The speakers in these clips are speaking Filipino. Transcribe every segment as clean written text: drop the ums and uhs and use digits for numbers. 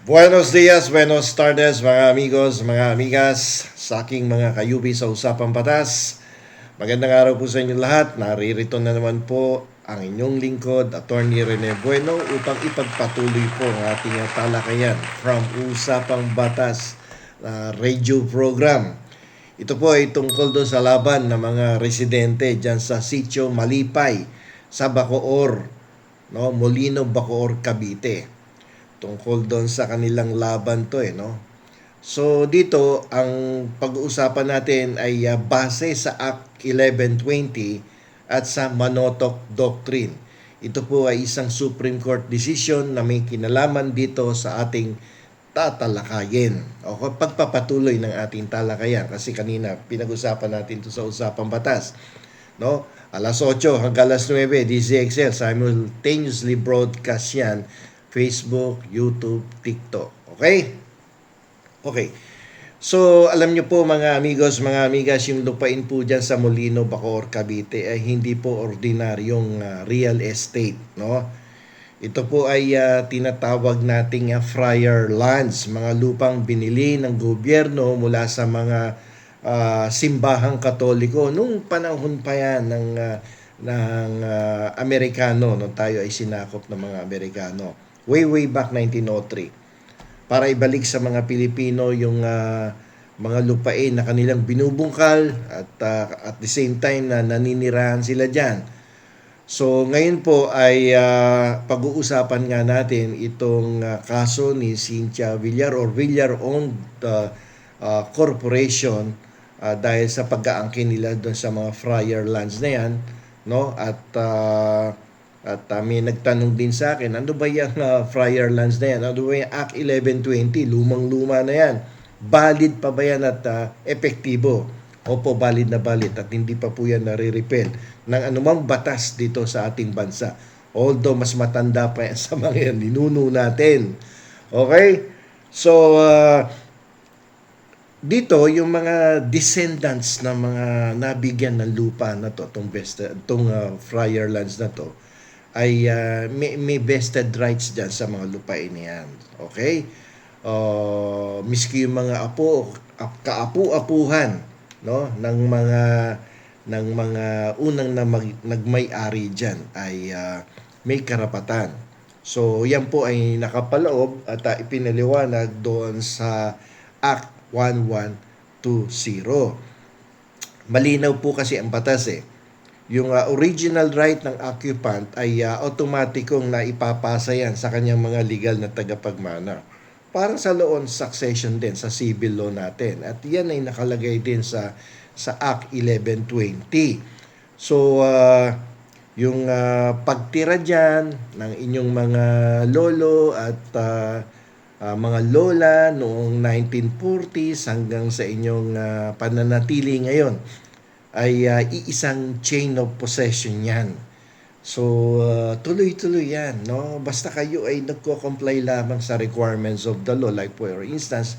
Buenos dias, buenos tardes mga amigos, mga amigas, sa aking mga kayubi sa Usapang Batas. Magandang araw po sa inyo lahat. Naririto na naman po ang inyong lingkod, Attorney Rene Bueno, upang ipagpatuloy po ang ating talakayan from Usapang Batas radio program. Ito po ay tungkol doon sa laban ng mga residente dyan sa Sitio Malipay sa Bacoor, no? Molino, Bacoor, Cavite. Tungkol doon sa kanilang laban to no. So dito ang pag-uusapan natin ay base sa Act 1120 at sa Manotok Doctrine. Ito po ay isang Supreme Court decision na may kinalaman dito sa ating tatalakayin o pagpapatuloy ng ating talakayan kasi kanina pinag-usapan natin to sa Usapang Batas, no? Alas 8 hanggang alas 9 DZXL simultaneously broadcast yan Facebook, YouTube, TikTok. Okay? Okay. So, alam nyo po mga amigos, mga amigas, yung lupain po dyan sa Molino, Bacoor, Cavite ay hindi po ordinaryong real estate, no? Ito po ay tinatawag nating friar lands, mga lupang binili ng gobyerno mula sa mga simbahang Katoliko nung panahon pa yan ng Amerikano, no, tayo ay sinakop ng mga Amerikano. Way back 1903 para ibalik sa mga Pilipino yung mga lupain na kanilang binubungkal at the same time na naninirahan sila diyan. So ngayon po ay pag-uusapan nga natin itong kaso ni Cynthia Villar or Villar owned corporation dahil sa pag-aangkin nila doon sa mga friar lands na yan, no? At may nagtanong din sa akin, ano ba yung friar lands na yan? Ano ba yung Act 1120? Lumang-luma na yan. Valid pa ba yan at epektibo? Opo, valid na valid at hindi pa po yan nare-repeal ng anumang batas dito sa ating bansa. Although mas matanda pa yan sa mga yan, ninuno natin. Okay? So, dito yung mga descendants ng mga nabigyan ng lupa na to, itong friar lands na to, ay may vested rights dyan sa mga lupain niyan. Okay? Miski yung mga kaapu-apuhan, no, ng mga unang nagmay-ari diyan ay may karapatan. So yan po ay nakapaloob at ipinaliwanag doon sa Act 1120. Malinaw po kasi ang batas yung original right ng occupant ay automatikong naipapasa yan sa kanyang mga legal na tagapagmana. Parang sa loan succession din sa civil law natin. At yan ay nakalagay din sa Act 1120. So, yung pagtira dyan ng inyong mga lolo at mga lola noong 1940s hanggang sa inyong pananatili ngayon ay iisang chain of possession yan. So, tuloy-tuloy yan, no? Basta kayo ay nagko-comply lamang sa requirements of the law. Like for instance,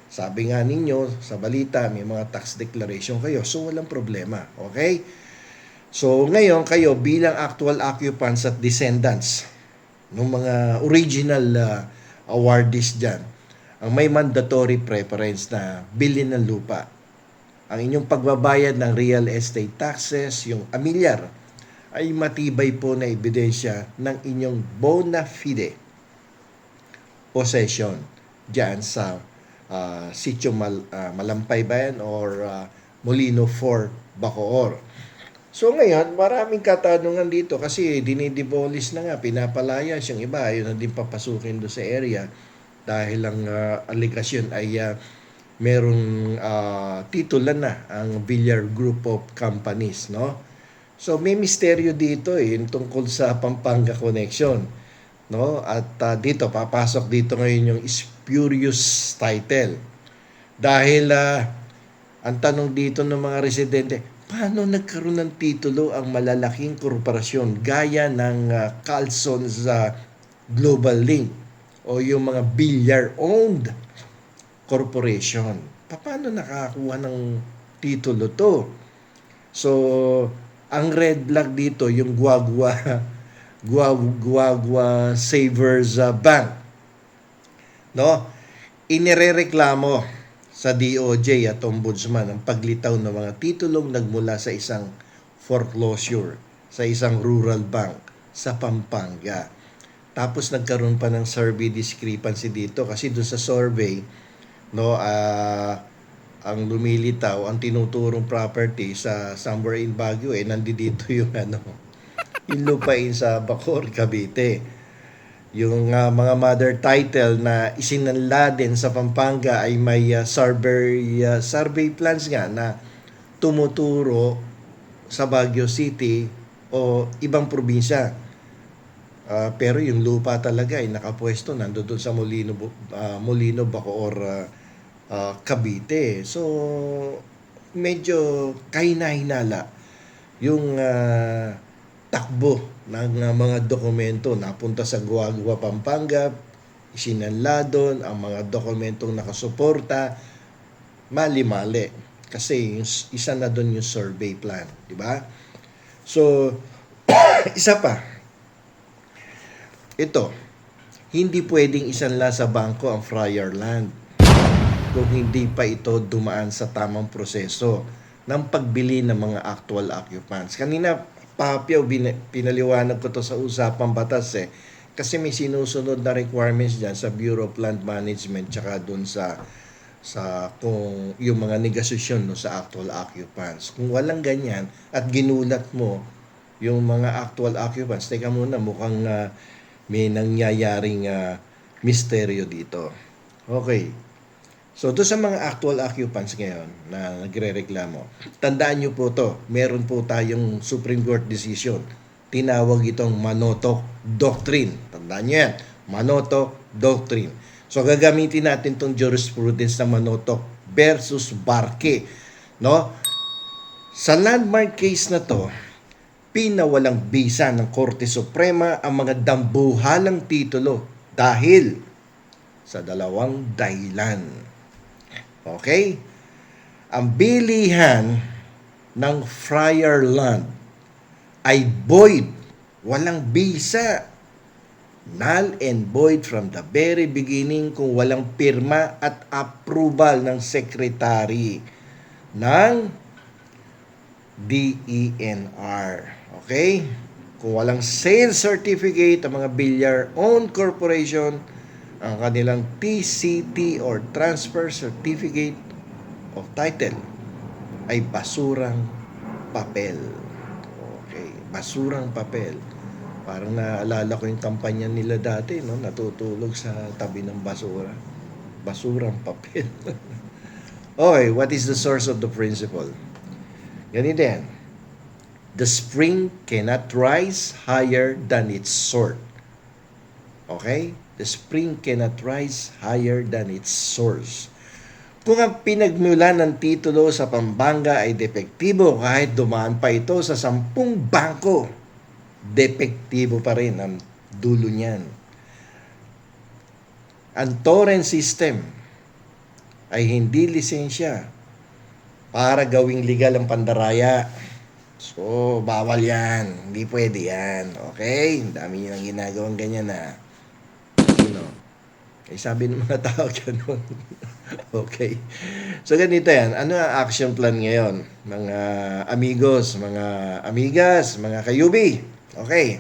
sabi nga ninyo sa balita, may mga tax declaration kayo. So, walang problema. Okay? So, ngayon kayo bilang actual occupants at descendants ng mga original awardees dyan, ang may mandatory preference na bilhin ng lupa. Ang inyong pagbabayad ng real estate taxes, yung amilyar, ay matibay po na ebidensya ng inyong bona fide possession dyan sa Sitio Malampay ba yan or Molino 4, Bacoor. So ngayon, maraming katanungan dito kasi dinidemolish na nga, pinapalayas yung iba, ayaw na din papasukin doon sa area dahil ang allegation ay merong titulan na ang Villar Group of Companies, no? So may misteryo dito yung tungkol sa Pampanga Connection, no? At dito papasok dito ngayon yung spurious title. Dahil ang tanong dito ng mga residente, paano nagkaroon ng titulo ang malalaking korporasyon gaya ng Carlson sa Global Link o yung mga Villar-owned corporation? Paano nakakuha ng titulo to? So, ang red flag dito, yung Guagua Savers Bank. no? Inirereklamo sa DOJ at Ombudsman ang paglitaw ng mga titulong nagmula sa isang foreclosure sa isang rural bank sa Pampanga. Tapos nagkaroon pa ng survey discrepancy dito kasi doon sa survey, no, ang lumilitaw, ang tinuturong property sa somewhere in Baguio, nandito yung yung lupain sa Bacoor, Cavite. Yung mga mother title na isinanla din sa Pampanga ay may survey plans nga na tumuturo sa Baguio City o ibang probinsya. Pero yung lupa talaga ay nakapwesto nandoon sa Molino, Bacoor, Cavite. So medyo kahina-hinala yung takbo ng mga dokumento napunta sa Guagua, Pampanga, isinanla doon ang mga dokumentong nakasuporta, mali-mali. Kasi isa na doon yung survey plan, di ba? So, isa pa, ito, hindi pwedeng isanla sa bangko ang Friar Land kung hindi pa ito dumaan sa tamang proseso ng pagbili ng mga actual occupants. Kanina, Papyaw, pinaliwanag ko to sa usapang batas kasi may sinusunod na requirements dyan sa Bureau of Land Management tsaka dun sa kung yung mga negosasyon no, sa actual occupants. Kung walang ganyan at ginulat mo yung mga actual occupants, teka muna, mukhang may nangyayaring misteryo dito. Okay. So, doon sa mga actual occupants ngayon na nagre-reklamo, tandaan nyo po to, meron po tayong Supreme Court decision. Tinawag itong Manotoc Doctrine. Tandaan nyo yan, Manotoc Doctrine. So, gagamitin natin itong jurisprudence ng Manotoc versus Barque. No? Sa landmark case na to, pinawalang bisa ng Korte Suprema ang mga dambuhalang titulo dahil sa dalawang dahilan. Okay? Ang bilihan ng Friar Land ay void, walang bisa, null and void from the very beginning kung walang pirma at approval ng secretary ng DENR. Okay? Kung walang sales certificate ang mga Villar-owned corporation, ang kanilang TCT or Transfer Certificate of Title ay basurang papel. Okay, basurang papel. Parang naalala ko yung kampanya nila dati, no? Natutulog sa tabi ng basura. Basurang papel. Okay, what is the source of the principle? Ganito yan. The spring cannot rise higher than its source. Okay? The spring cannot rise higher than its source. Kung ang pinagmulan ng titulo sa Pampanga ay depektibo kahit dumaan pa ito sa 10 bangko, depektibo pa rin ang dulo niyan. Ang torrent system ay hindi lisensya para gawing legal ang pandaraya. So, bawal yan. Hindi pwede yan. Okay? Ang dami nyo nang ginagawang ganyan na. Sabi ng mga tao ganun. Okay. So, ganito yan. Ano ang action plan ngayon? Mga amigos, mga amigas, mga kayubi. Okay.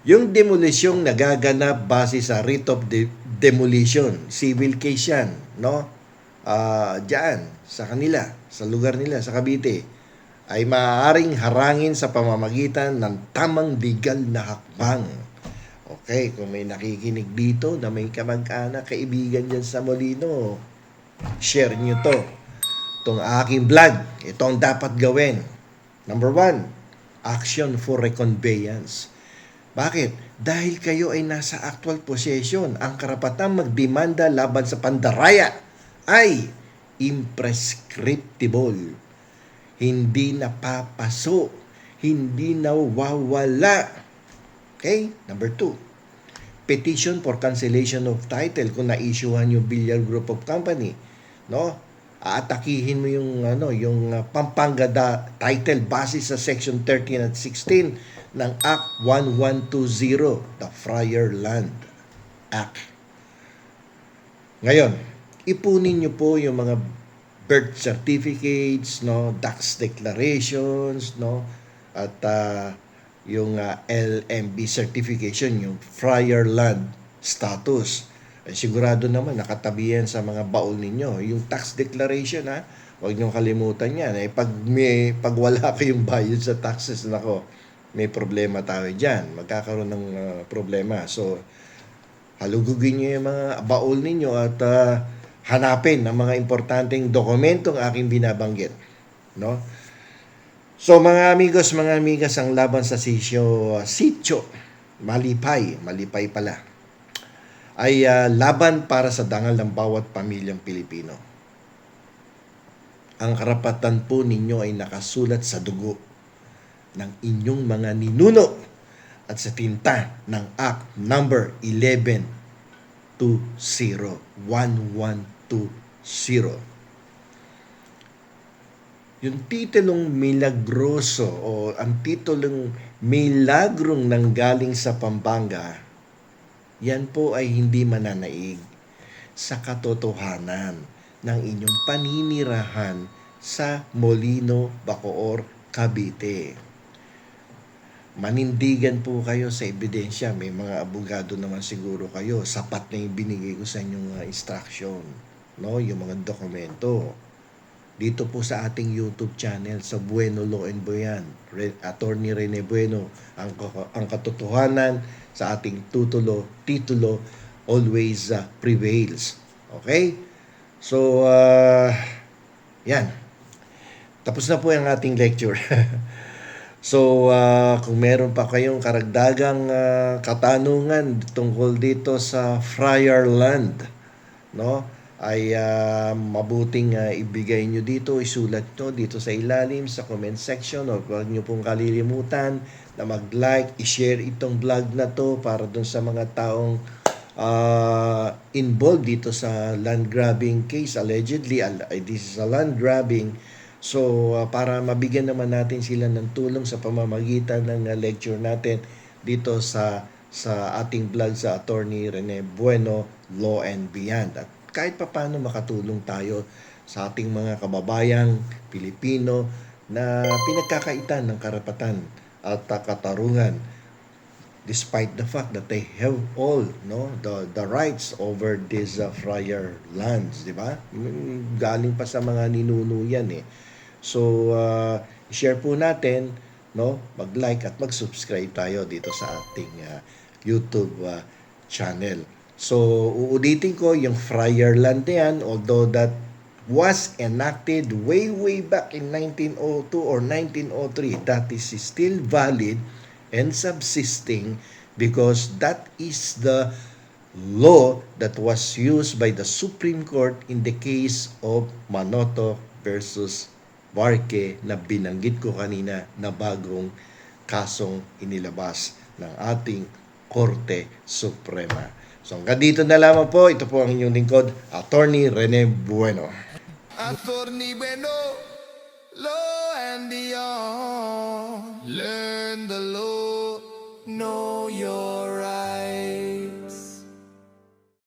Yung demolisyong nagaganap base sa writ of demolition, civil case yan, no? Diyan, sa kanila, sa lugar nila, sa Cavite, ay maaaring harangin sa pamamagitan ng tamang legal na hakbang. Okay, kung may nakikinig dito na may kamag-anak, kaibigan dyan sa Molino, share nyo to. Itong aking vlog, ito ang dapat gawin. Number 1, action for reconveyance. Bakit? Dahil kayo ay nasa actual possession, ang karapatang magdemanda laban sa pandaraya ay imprescriptible. Hindi napapaso, hindi nawawala. Okay? Number 2, petition for cancellation of title kung na-issuehan yung Villar Group of Company, no? Aatakihin mo yung Pampanga title base sa section 13 at 16 ng Act 1120, the Friar Land Act. Ngayon, ipunin nyo po yung mga birth certificates, no, tax declarations, no, at yung LMB certification, yung Friar Land status. Ay sigurado naman nakatabi yan sa mga baul ninyo. Yung tax declaration, ha, huwag niyong kalimutan yan. Pag wala kayong bayad sa taxes, nako, may problema tayo dyan. Magkakaroon ng problema. So, halugugin niyo yung mga baul ninyo at hanapin ang mga importanteng dokumentong aking binabanggit, no? So mga amigos, mga amigas, ang laban sa sitio Malipay pala, ay laban para sa dangal ng bawat pamilyang Pilipino. Ang karapatan po ninyo ay nakasulat sa dugo ng inyong mga ninuno at sa tinta ng Act number 1120. Yung titulong milagroso o ang titulong milagrong nanggaling sa Pampanga, yan po ay hindi mananaig sa katotohanan ng inyong paninirahan sa Molino, Bacoor, Cavite. Manindigan po kayo sa ebidensya. May mga abogado naman siguro kayo. Sapat na yung binigay ko sa inyong instruction, no? Yung mga dokumento. Dito po sa ating YouTube channel, sa Bueno Law and Boyan, Attorney Rene Bueno, ang katotohanan sa ating titulo always prevails. Okay? So, yan. Tapos na po ang ating lecture. So, kung meron pa kayong karagdagang katanungan tungkol dito sa Friar Land, no, ay mabuting ibigay nyo dito, isulat nyo dito sa ilalim sa comment section, o huwag nyo pong kalilimutan na mag-like, i-share itong vlog na to para dun sa mga taong involved dito sa land grabbing case. Allegedly, this is a land grabbing. So, para mabigyan naman natin sila ng tulong sa pamamagitan ng lecture natin dito sa ating vlog sa Attorney Rene Bueno, Law and Beyond. At kahit papaano makatulong tayo sa ating mga kababayang Pilipino na pinagkakaitan ng karapatan at katarungan, despite the fact that they have all, no, the rights over these friar lands, di ba? Galing pa sa mga ninuno yan eh. So, share po natin, no? Mag-like at mag-subscribe tayo dito sa ating YouTube channel. So, uulitin ko yung Friar Land na yan, although that was enacted way back in 1902 or 1903, that is still valid and subsisting because that is the law that was used by the Supreme Court in the case of Manotoc versus Barque na binanggit ko kanina na bagong kasong inilabas ng ating Korte Suprema. So hanggang dito na lamang po. Ito po ang inyong lingkod, Attorney Rene Bueno. Attorney Bueno, law and beyond. Learn the law, know your